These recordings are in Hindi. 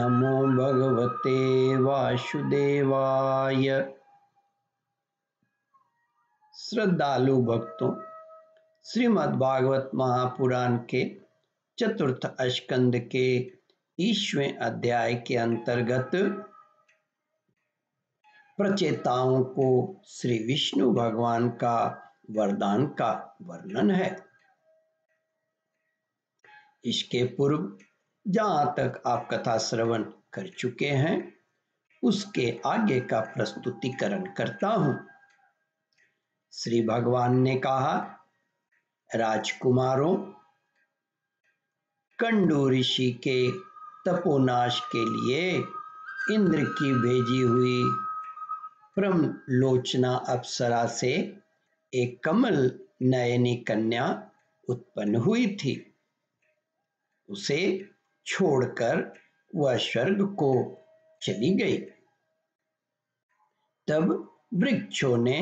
नमो भगवते वासुदेवाय। श्रद्धालु भक्तों, श्रीमद् भागवत महापुराण के चतुर्थ स्कंद के 20वें अध्याय के अंतर्गत प्रचेताओं को श्री विष्णु भगवान का वरदान का वर्णन है। इसके पूर्व जहाँ तक आप कथा श्रवण कर चुके हैं उसके आगे का प्रस्तुतिकरण करता हूँ। श्री भगवान ने कहा, राजकुमारों, कंडू ऋषि के तपोनाश के लिए इंद्र की भेजी हुई प्रमलोचना अप्सरा से एक कमल नयनी कन्या उत्पन्न हुई थी। उसे छोड़कर वह स्वर्ग को चली गई। तब वृक्षों ने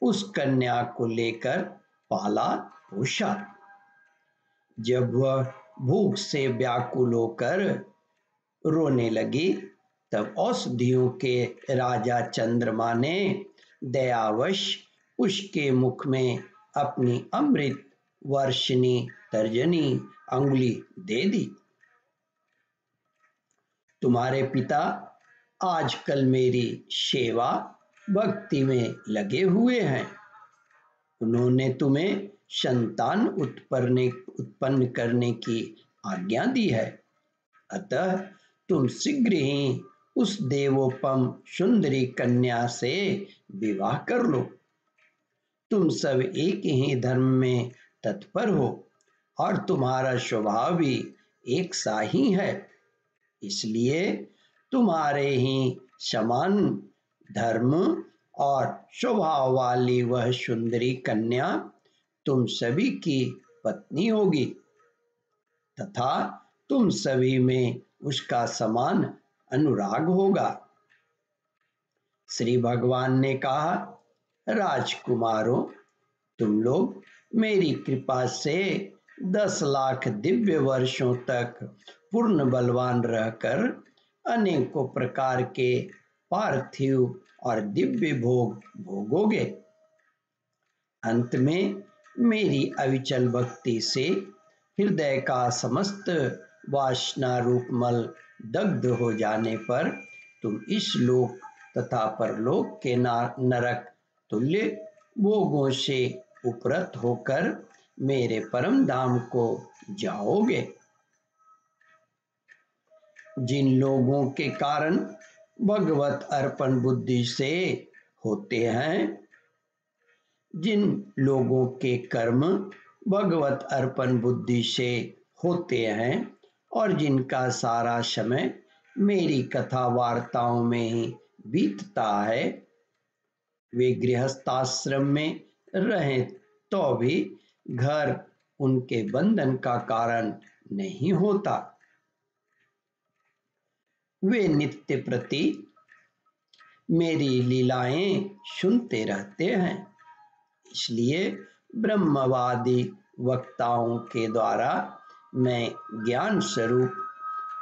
उस कन्या को लेकर पाला पोषा। जब वह भूख से व्याकुल होकर रोने लगी, तब औषधियों के राजा चंद्रमा ने दयावश उसके मुख में अपनी अमृत वर्षिणी तर्जनी अंगुली दे दी। तुम्हारे पिता आजकल मेरी सेवा भक्ति में लगे हुए हैं। उन्होंने तुम्हें संतान उत्पन्न करने की आज्ञा दी है। अतः तुम शीघ्र ही उस देवोपम सुंदरी कन्या से विवाह कर लो। तुम सब एक ही धर्म में तत्पर हो और तुम्हारा स्वभाव भी एक सा ही है। इसलिए तुम्हारे ही समान धर्म और स्वभाव वाली वह सुंदरी कन्या तुम सभी की पत्नी होगी तथा तुम सभी में उसका समान अनुराग होगा। श्री भगवान ने कहा, राजकुमारों, तुम लोग मेरी कृपा से 10 लाख दिव्य वर्षों तक पूर्ण बलवान रहकर अनेकों प्रकार के पार्थिव और दिव्य भोग भोगोगे। अंत में मेरी अविचल भक्ति से हृदय का समस्त वासना रूप मल दग्ध हो जाने पर तुम इस लोक तथा परलोक के नरक तुल्य भोगों से उपरत होकर मेरे परम धाम को जाओगे। जिन लोगों के कारण भगवत अर्पण बुद्धि से होते हैं, जिन लोगों के कर्म भगवत अर्पण बुद्धि से होते हैं और जिनका सारा समय मेरी कथा वार्ताओं में ही बीतता है, वे गृहस्थाश्रम में रहें तो भी घर उनके बंधन का कारण नहीं होता। वे नित्य प्रति मेरी लीलाएं सुनते रहते हैं। इसलिए ब्रह्मवादी वक्ताओं के द्वारा मैं ज्ञान स्वरूप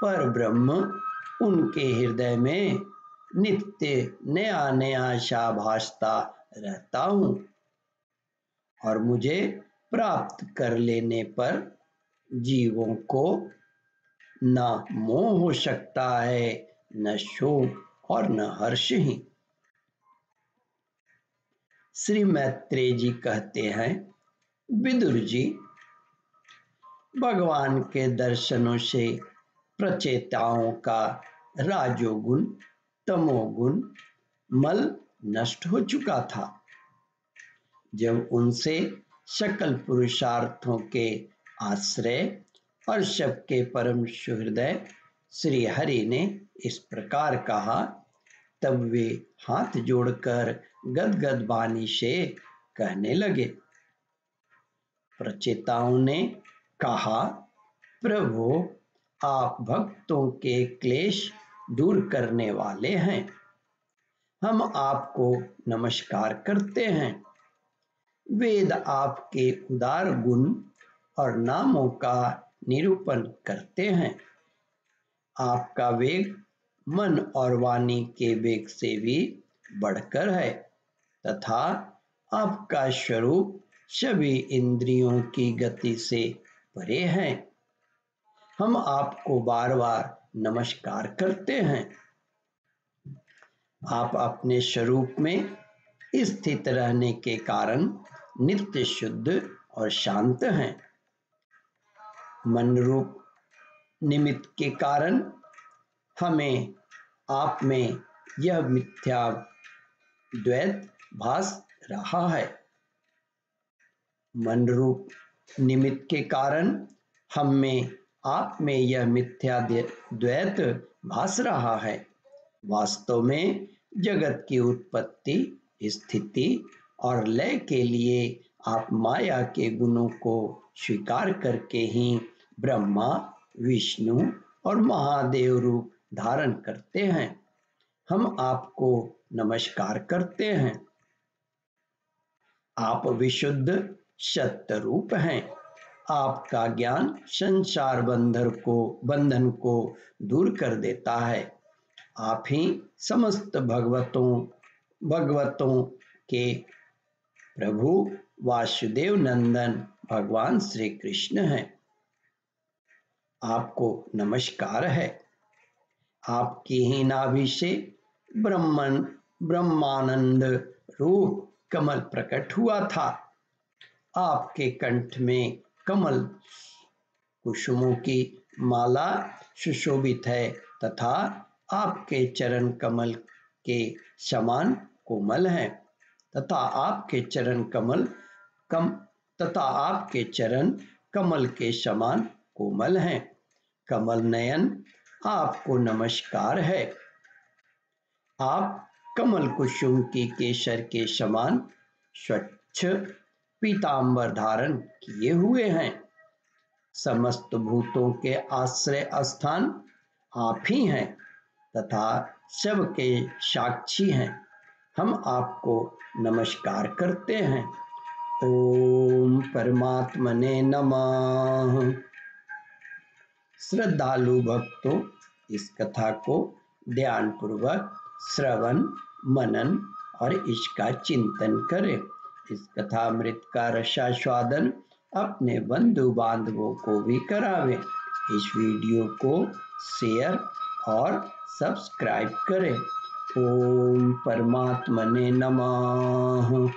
पर ब्रह्म उनके हृदय में नित्य नया नया सा भासता रहता हूँ और मुझे प्राप्त कर लेने पर जीवों को न मोह हो सकता है, न शोक और न हर्ष ही। श्री मैत्रेय जी कहते हैं, विदुर जी, भगवान के दर्शनों से प्रचेताओं का राजोगुण तमोगुण मल नष्ट हो चुका था। जब उनसे सकल पुरुषार्थों के आश्रय और सबके परम सुहृदय श्री हरि ने इस प्रकार कहा, तब वे हाथ जोड़कर गदगद वाणी से कहने लगे। प्रचेताओं ने कहा, प्रभु, आप भक्तों के क्लेश दूर करने वाले हैं। हम आपको नमस्कार करते हैं। वेद आपके उदार गुण और नामों का निरूपण करते हैं। आपका वेग मन और वाणी के वेग से भी बढ़कर है तथा आपका स्वरूप सभी इंद्रियों की गति से परे है। हम आपको बार बार नमस्कार करते हैं। आप अपने स्वरूप में स्थित रहने के कारण नित्य शुद्ध और शांत हैं। मन रूप निमित्त के कारण हमें आप में यह मिथ्या द्वैत भास रहा है। मन रूप निमित्त के कारण हम में आप में यह मिथ्या द्वैत भास रहा है। वास्तव में जगत की उत्पत्ति, स्थिति और लय के लिए आप माया के गुणों को स्वीकार करके ही ब्रह्मा, विष्णु और महादेव रूप धारण करते हैं। हम आपको नमस्कार करते हैं। आप विशुद्ध सत्य रूप हैं। आपका ज्ञान संसार बंधन को दूर कर देता है। आप ही समस्त भगवतों के प्रभु वासुदेव नंदन भगवान श्री कृष्ण हैं। आपको नमस्कार है। आपकी ही नाभि से ब्रह्मानंद रूप कमल प्रकट हुआ था। आपके कंठ में कमल कुसुमों की माला सुशोभित है तथा आपके चरण कमल के समान कोमल हैं तथा आपके चरण कमल के समान कोमल हैं। कमल नयन आपको नमस्कार है। आप कमल कुसुम की केसर के समान स्वच्छ पीतांबर धारण किए हुए हैं। समस्त भूतों के आश्रय स्थान आप ही हैं तथा सबके साक्षी हैं। हम आपको नमस्कार करते हैं। ओम परमात्मने नमः। श्रद्धालु भक्तों, इस कथा को ध्यानपूर्वक श्रवण, मनन और इसका चिंतन करें। इस कथामृत का रसास्वादन अपने बंधु बांधवों को भी करावें। इस वीडियो को शेयर और सब्सक्राइब करें। ओम परमात्मने नमः।